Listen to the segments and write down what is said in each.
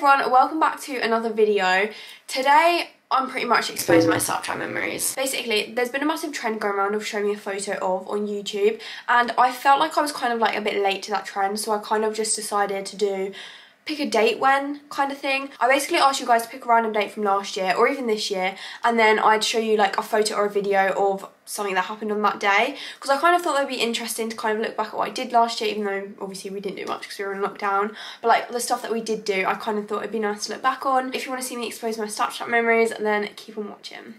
everyone, welcome back to another video. Today I'm pretty much exposing my Snapchat memories. Basically, there's been a massive trend going around of showing me a photo of on YouTube, and I felt like I was kind of like a bit late to that trend, so I kind of just decided to do pick a date when kind of thing. I basically asked you guys to pick a random date from last year or even this year, and then I'd show you like a photo or a video of something that happened on that day, because I kind of thought it would be interesting to kind of look back at what I did last year, even though obviously we didn't do much because we were in lockdown, but like the stuff that we did do, I kind of thought it'd be nice to look back on. If you want to see me expose my Snapchat memories, then keep on watching.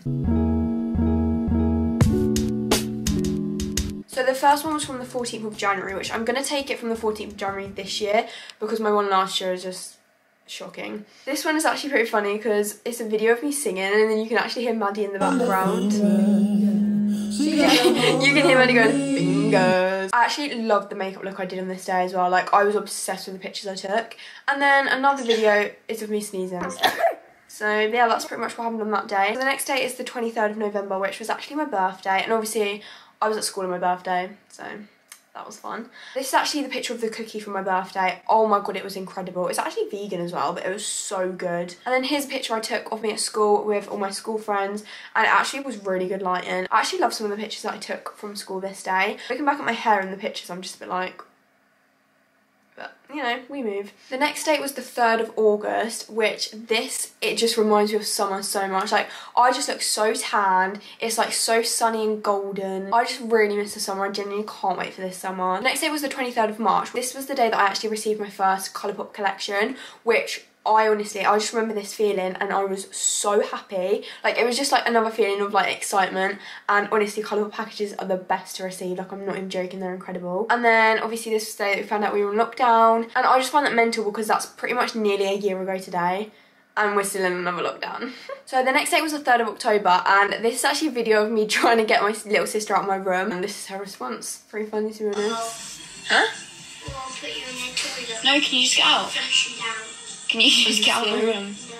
So the first one was from the 14th of January, which I'm going to take it from the 14th of January this year because my one last year is just shocking. This one is actually pretty funny because it's a video of me singing, and then you can actually hear Maddie in the background. You can hear Maddie going, fingers. I actually loved the makeup look I did on this day as well. Like, I was obsessed with the pictures I took. And then another video is of me sneezing. So yeah, that's pretty much what happened on that day. So the next day is the 23rd of November, which was actually my birthday, and obviously I was at school on my birthday, so that was fun. This is actually the picture of the cookie for my birthday. Oh my god, it was incredible. It's actually vegan as well, but it was so good. And then here's a picture I took of me at school with all my school friends, and it actually was really good lighting. I actually love some of the pictures that I took from school this day. Looking back at my hair in the pictures, I'm just a bit like, but you know, we move. The next date was the 3rd of August, which it just reminds me of summer so much. Like, I just look so tanned. It's like so sunny and golden. I just really miss the summer. I genuinely can't wait for this summer. The next day was the 23rd of March. This was the day that I actually received my first Colourpop collection, which I just remember this feeling, and I was so happy. Like, it was just like another feeling of like excitement, and honestly Colourpop packages are the best to receive. Like, I'm not even joking, they're incredible. And then obviously this was the day that we found out we were in lockdown, and I just find that mental because that's pretty much nearly a year ago today, and we're still in another lockdown. So the next date was the 3rd of October, and this is actually a video of me trying to get my little sister out of my room, and this is her response. Pretty funny, to be honest. Huh? Well, I'll put you in the toilet. No, can you just get out? Flush you down. Can you just get out of my room? No.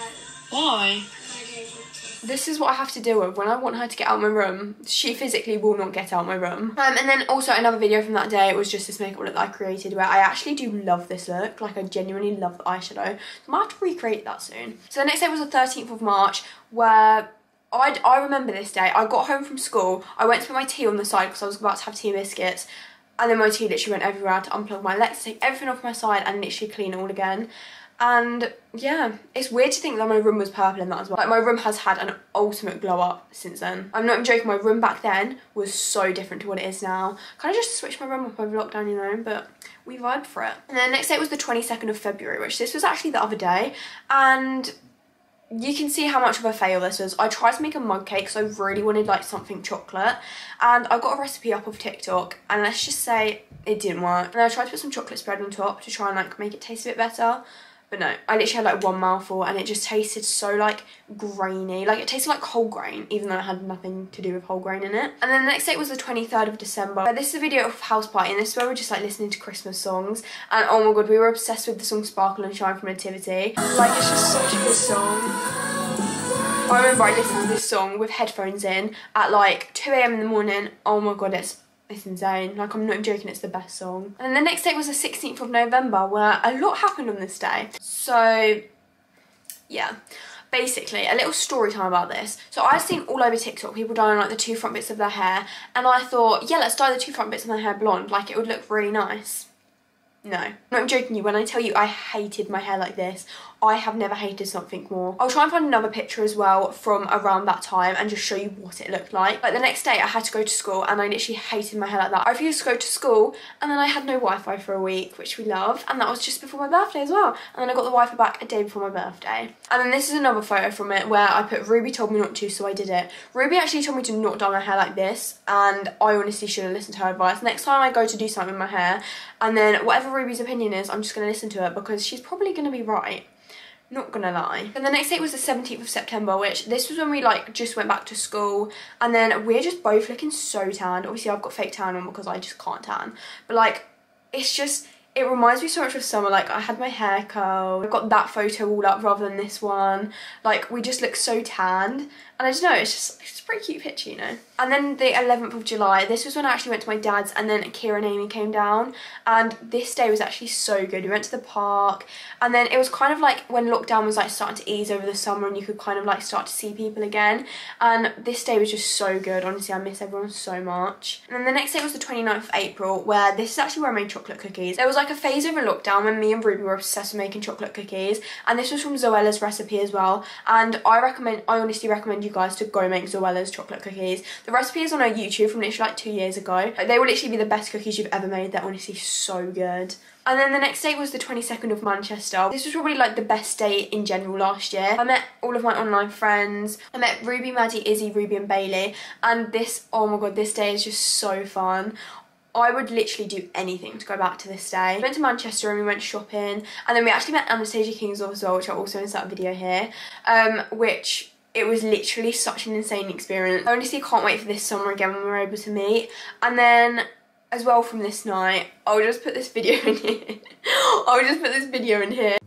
Why? I don't want to. This is what I have to deal with when I want her to get out of my room. She physically will not get out of my room. And then also another video from that day was just this makeup look that I created, where I actually do love this look. Like, I genuinely love the eyeshadow. So I might have to recreate that soon. So the next day was the 13th of March, where I remember this day. I got home from school. I went to put my tea on the side because I was about to have tea and biscuits. And then my tea literally went everywhere. I had to unplug my legs, take everything off my side and literally clean it all again. And yeah, it's weird to think that my room was purple in that as well. Like, my room has had an ultimate glow up since then. I'm not even joking, my room back then was so different to what it is now. Kind of just switched my room up over lockdown, you know, but we vibed for it. And then the next day was the 22nd of February, which this was actually the other day. And you can see how much of a fail this was. I tried to make a mug cake because I really wanted like something chocolate, and I got a recipe up of TikTok, and let's just say it didn't work. And I tried to put some chocolate spread on top to try and like make it taste a bit better. But no, I literally had like one mouthful and it just tasted so like grainy. Like, it tasted like whole grain, even though it had nothing to do with whole grain in it. And then the next date was the 23rd of December. This is a video of House Party, and this is where we're just like listening to Christmas songs. And oh my god, we were obsessed with the song Sparkle and Shine from Nativity. Like, it's just such a good song. I remember I listened to this song with headphones in at like 2 AM in the morning. Oh my god, it's insane. Like, I'm not even joking, it's the best song. And then the next day was the 16th of November, where a lot happened on this day. So yeah, basically a little story time about this. So I've seen all over TikTok people dyeing like the two front bits of their hair, and I thought, yeah, let's dye the two front bits of my hair blonde, like it would look really nice. No, I'm not joking you when I tell you I hated my hair like this. I have never hated something more. I'll try and find another picture as well from around that time and just show you what it looked like. Like, the next day I had to go to school, and I literally hated my hair like that. I refused to go to school, and then I had no Wi-Fi for a week, which we loved, and that was just before my birthday as well. And then I got the Wi-Fi back a day before my birthday. And then this is another photo from it where I put Ruby told me not to, so I did it. Ruby actually told me to not dye my hair like this, and I honestly should have listened to her advice. Next time I go to do something with my hair, and then whatever Ruby's opinion is, I'm just going to listen to it because she's probably going to be right. Not gonna lie. And the next date was the 17th of September, which this was when we like just went back to school, and then we're just both looking so tanned. Obviously I've got fake tan on because I just can't tan, but like, it's just, it reminds me so much of summer. Like, I had my hair curled, I've got that photo all up rather than this one. Like, we just look so tanned, and I don't know, it's a pretty cute picture, you know. And then the 11th of July, this was when I actually went to my dad's, and then Kira and Amy came down, and this day was actually so good. We went to the park, and then it was kind of like when lockdown was like starting to ease over the summer and you could kind of like start to see people again, and this day was just so good. Honestly, I miss everyone so much. And then the next day was the 29th of April, where this is actually where I made chocolate cookies. There was like a phase over lockdown when me and Ruby were obsessed with making chocolate cookies, and this was from Zoella's recipe as well, and I honestly recommend you guys to go make Zoella's chocolate cookies. The recipe is on her YouTube from literally like 2 years ago. They will literally be the best cookies you've ever made. They're honestly so good. And then the next day was the 22nd of Manchester. This was probably like the best day in general last year. I met all of my online friends. I met Ruby, Maddie, Izzy, Ruby and Bailey. And this, oh my god, this day is just so fun. I would literally do anything to go back to this day. We went to Manchester and we went shopping. And then we actually met Anastasia Kingsdorf as well, which I'll also insert a video here. Which it was literally such an insane experience. I honestly can't wait for this summer again when we're able to meet. And then as well from this night, I'll just put this video in here. I'll just put this video in here.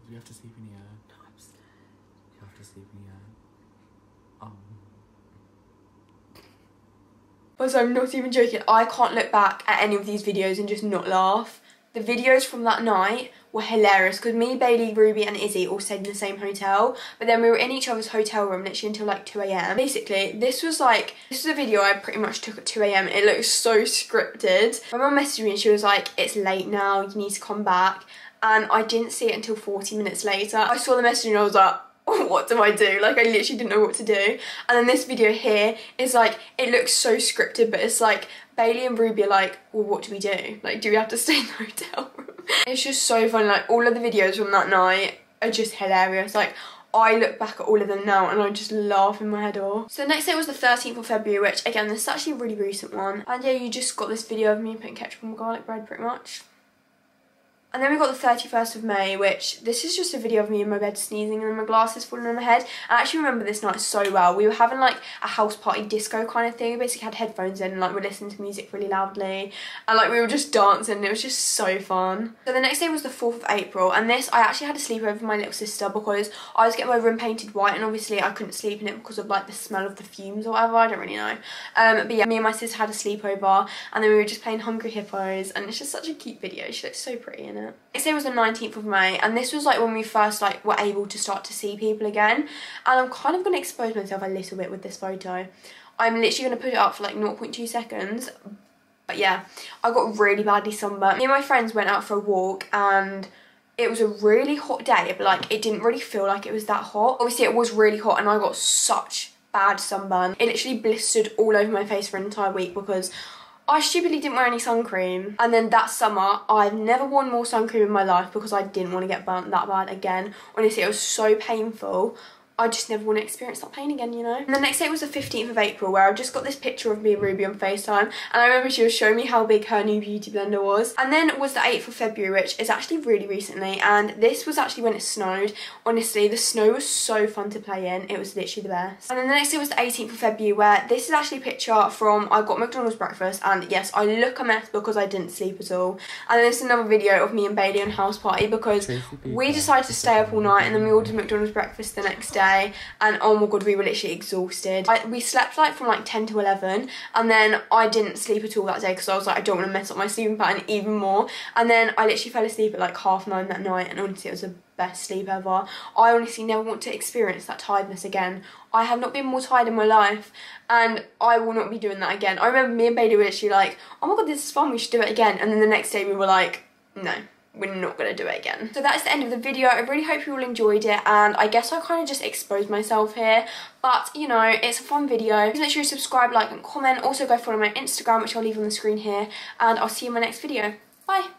You have to sleep in here. You have to sleep in here. Also, I'm not even joking. I can't look back at any of these videos and just not laugh. The videos from that night were hilarious because me, Bailey, Ruby and Izzy all stayed in the same hotel, but then we were in each other's hotel room literally until like 2 AM. Basically, this was a video I pretty much took at 2 AM. It looked so scripted. My mum messaged me and she was like, it's late now, you need to come back. And I didn't see it until 40 minutes later. I saw the message and I was like, what do I do? Like, I literally didn't know what to do. And then this video here is like, it looks so scripted, but it's like Bailey and Ruby are like, well, what do we do? Like, do we have to stay in the hotel room? It's just so fun. Like, all of the videos from that night are just hilarious. Like, I look back at all of them now and I just laugh in my head off. So the next day was the 13th of February, which again, this is actually a really recent one. And yeah, you just got this video of me putting ketchup on my garlic bread pretty much. And then we got the 31st of May, which this is just a video of me in my bed sneezing and my glasses falling on my head. I actually remember this night so well. We were having like a house party disco kind of thing. We basically had headphones in and like we're listening to music really loudly. And like we were just dancing. It was just so fun. So the next day was the 4th of April. And this, I actually had to sleep over with my little sister because I was getting my room painted white. And obviously I couldn't sleep in it because of like the smell of the fumes or whatever. I don't really know. But yeah, me and my sister had a sleepover. And then we were just playing Hungry Hippos. And it's just such a cute video. She looks so pretty in it. Next day was the 19th of May, and this was like when we first like were able to start to see people again. And I'm kind of going to expose myself a little bit with this photo. I'm literally going to put it up for like 0.2 seconds. But yeah, I got really badly sunburnt. Me and my friends went out for a walk and it was a really hot day, but like it didn't really feel like it was that hot. Obviously it was really hot and I got such bad sunburn. It literally blistered all over my face for an entire week because I stupidly didn't wear any sun cream. And then that summer, I've never worn more sun cream in my life because I didn't want to get burnt that bad again. Honestly, it was so painful. I just never want to experience that pain again, you know? And the next day was the 15th of April, where I just got this picture of me and Ruby on FaceTime. And I remember she was showing me how big her new beauty blender was. And then was the 8th of February, which is actually really recently. And this was actually when it snowed. Honestly, the snow was so fun to play in. It was literally the best. And then the next day was the 18th of February, where this is actually a picture from, I got McDonald's breakfast. And yes, I look a mess because I didn't sleep at all. And then this is another video of me and Bailey on house party because we decided to stay up all night. And then we ordered McDonald's breakfast the next day. And oh my god, we were literally exhausted. We slept like from like 10 to 11 and then I didn't sleep at all that day because I was like, I don't want to mess up my sleeping pattern even more. And then I literally fell asleep at like 9:30 that night, and honestly it was the best sleep ever. I honestly never want to experience that tiredness again. I have not been more tired in my life and I will not be doing that again. I remember me and Bailey were literally like, oh my god, this is fun, we should do it again. And then the next day we were like, no, we're not going to do it again. So that's the end of the video. I really hope you all enjoyed it, and I guess I kind of just exposed myself here, but you know, it's a fun video. Please make sure you subscribe, like and comment. Also go follow my Instagram, which I'll leave on the screen here, and I'll see you in my next video. Bye.